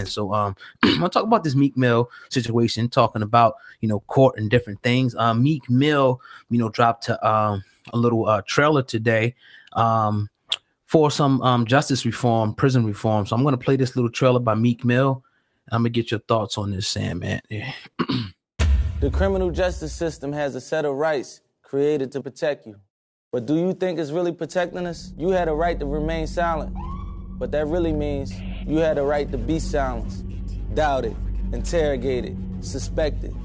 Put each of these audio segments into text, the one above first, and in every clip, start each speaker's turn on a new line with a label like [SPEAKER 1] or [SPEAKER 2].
[SPEAKER 1] So I'm gonna talk about this Meek Mill situation, talking about, you know, court and different things. Meek Mill, you know, dropped a little trailer today for some justice reform, prison reform. So I'm gonna play this little trailer by Meek Mill. I'm gonna get your thoughts on this, Sam, man. Yeah.
[SPEAKER 2] The criminal justice system has a set of rights created to protect you. But do you think it's really protecting us? You had a right to remain silent, but that really means you had a right to be silenced, doubted, interrogated, suspected.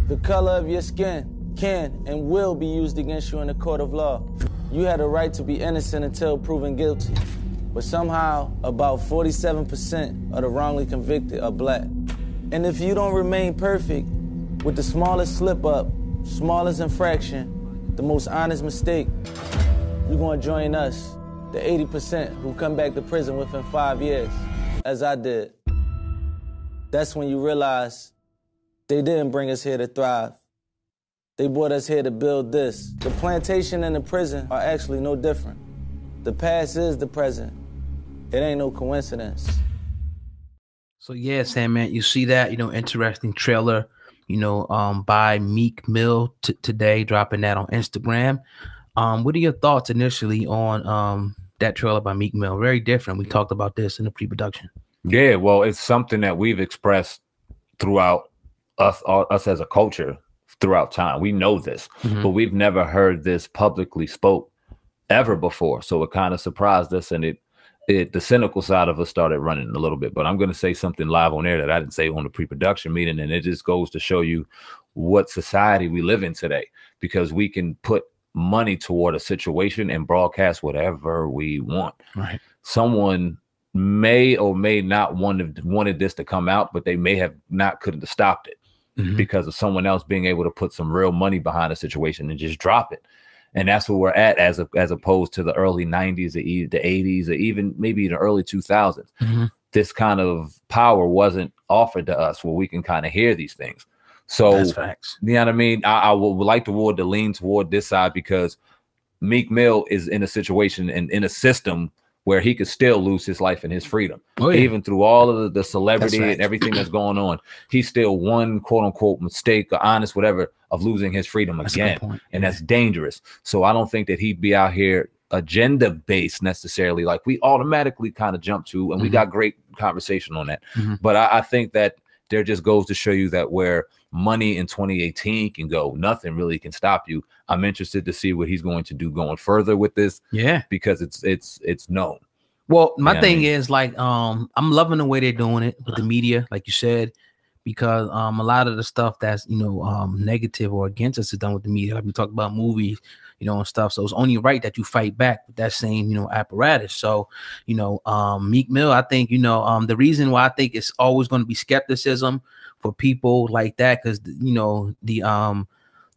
[SPEAKER 2] The color of your skin can and will be used against you in a court of law. You had a right to be innocent until proven guilty. But somehow, about 47% of the wrongly convicted are black. And if you don't remain perfect, with the smallest slip-up, smallest infraction, the most honest mistake, you're gonna join us, the 80% who come back to prison within 5 years, as I did. That's when you realize they didn't bring us here to thrive. They brought us here to build this. The plantation and the prison are actually no different. The past is the present. It ain't no coincidence.
[SPEAKER 1] So yeah, Sam, man, you see that, you know, interesting trailer, you know, by Meek Mill today, dropping that on Instagram. What are your thoughts initially on that trailer by Meek Mill? Very different. We talked about this in the pre-production.
[SPEAKER 3] Yeah, well, it's something that we've expressed throughout us as a culture throughout time. We know this, but we've never heard this publicly spoke ever before. So it kind of surprised us, and the cynical side of us started running a little bit. But I'm going to say something live on air that I didn't say on the pre-production meeting, and it just goes to show you what society we live in today, because we can put money toward a situation and broadcast whatever we want.
[SPEAKER 1] Right.
[SPEAKER 3] Someone may or may not wanted this to come out, but they may have not couldn't have stopped it because of someone else being able to put some real money behind a situation and just drop it. And that's where we're at, as opposed to the early 90s, the 80s, or even maybe the early 2000s. This kind of power wasn't offered to us where we can kind of hear these things. So,
[SPEAKER 1] that's facts.
[SPEAKER 3] You know what I mean? I would like to lean toward this side, because Meek Mill is in a situation and in a system where he could still lose his life and his freedom. Oh, yeah. Even through all of the celebrity and everything that's going on, he's still one quote unquote mistake or honest, whatever, of losing his freedom again. And that's dangerous. So I don't think that he'd be out here agenda based necessarily, like we automatically kind of jump to, and we got great conversation on that. But I think that there just goes to show you that where money in 2018 can go, nothing really can stop you. I'm interested to see what he's going to do going further with this. Yeah, because it's known.
[SPEAKER 1] Well, my thing is, like, I'm loving the way they're doing it with the media, like you said, because a lot of the stuff that's, you know, negative or against us is done with the media. Like we talked about movies, you know, and stuff. So it's only right that you fight back with that same, you know, apparatus. So, you know, Meek Mill, I think, you know, the reason why I think it's always going to be skepticism for people like that, because, you know,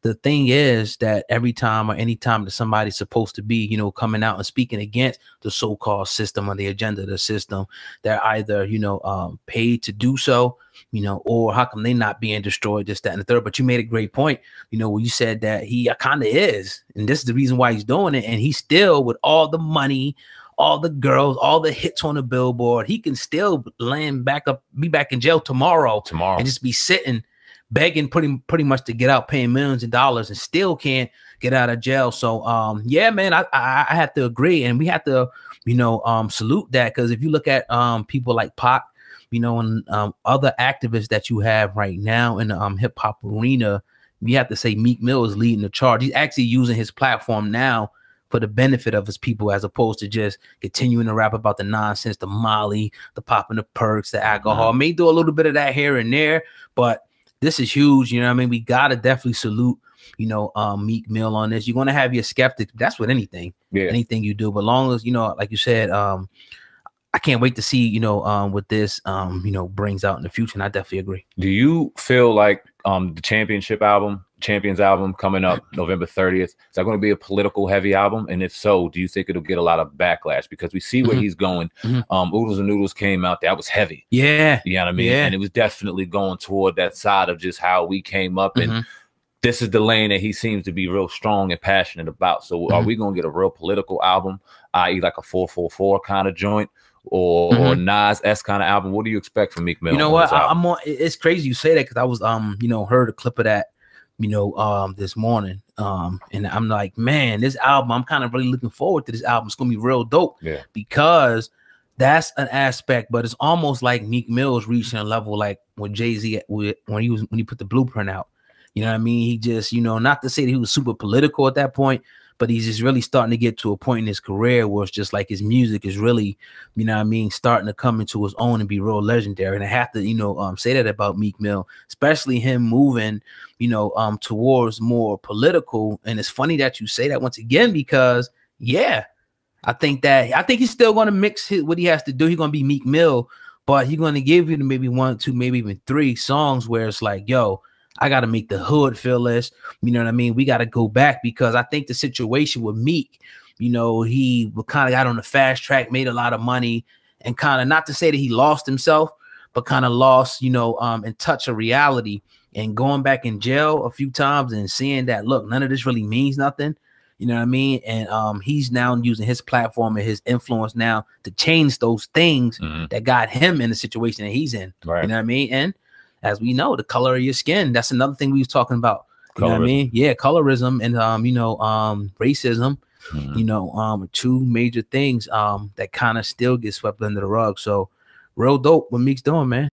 [SPEAKER 1] the thing is that every time or anytime that somebody's supposed to be, you know, coming out and speaking against the so-called system or the agenda of the system, they're either, you know, paid to do so, you know, or how come they not being destroyed, this, that, and the third. But you made a great point, you know, when you said that he kind of is, and this is the reason why he's doing it. And he's still, with all the money, all the girls, all the hits on the billboard, he can still be back in jail tomorrow, and just be sitting begging pretty much to get out, paying millions of dollars, and still can't get out of jail. So yeah, man, I have to agree, and we have to, you know, salute that, because if you look at people like Pac, you know, and other activists that you have right now in the hip hop arena, you have to say Meek Mill is leading the charge. He's actually using his platform now for the benefit of his people, as opposed to just continuing to rap about the nonsense, the Molly, the popping the perks, the alcohol. May do a little bit of that here and there, but this is huge. You know what I mean? We got to definitely salute, you know, Meek Mill on this. You're going to have your skeptics. That's with anything, anything you do. But long as, you know, like you said, I can't wait to see, you know, what this, you know, brings out in the future. And I definitely agree.
[SPEAKER 3] Do you feel like the Champions album coming up November 30th, is that going to be a political heavy album? And if so, do you think it'll get a lot of backlash? Because we see where he's going. Oodles and Noodles came out, that was heavy. Yeah. You know what I mean? And it was definitely going toward that side of just how we came up. And this is the lane that he seems to be real strong and passionate about. So are we gonna get a real political album, i.e. like a 444 kind of joint, or Nas-esque kind of album? What do you expect from Meek Mill?
[SPEAKER 1] You know what? I'm on. It's crazy you say that, because I was heard a clip of that this morning. And I'm like, man, this album, I'm kind of really looking forward to this album. It's gonna be real dope.
[SPEAKER 3] Yeah.
[SPEAKER 1] Because that's an aspect, but it's almost like Meek Mill's reaching a level like when Jay-Z when he put the Blueprint out. You know what I mean? He just, not to say that he was super political at that point, but he's just really starting to get to a point in his career where it's just like his music is really, starting to come into his own and be real legendary. And I have to, say that about Meek Mill, especially him moving, towards more political. And it's funny that you say that once again, because I think he's still going to mix what he has to do. He's going to be Meek Mill, but he's going to give you maybe 1, 2, maybe even 3 songs where it's like, yo, I got to make the hood feel this. You know what I mean? We got to go back, because I think the situation with Meek, he kind of got on the fast track, made a lot of money, and kind of, not to say that he lost himself, but kind of lost, in touch of reality, and going back in jail a few times and seeing that, look, none of this really means nothing. You know what I mean? And he's now using his platform and his influence now to change those things that got him in the situation that he's in.
[SPEAKER 3] Right.
[SPEAKER 1] You know what I mean? And as we know, the color of your skin, that's another thing we was talking about. You know what I mean? Yeah, colorism and racism, 2 major things that kind of still get swept under the rug. So real dope what Meek's doing, man.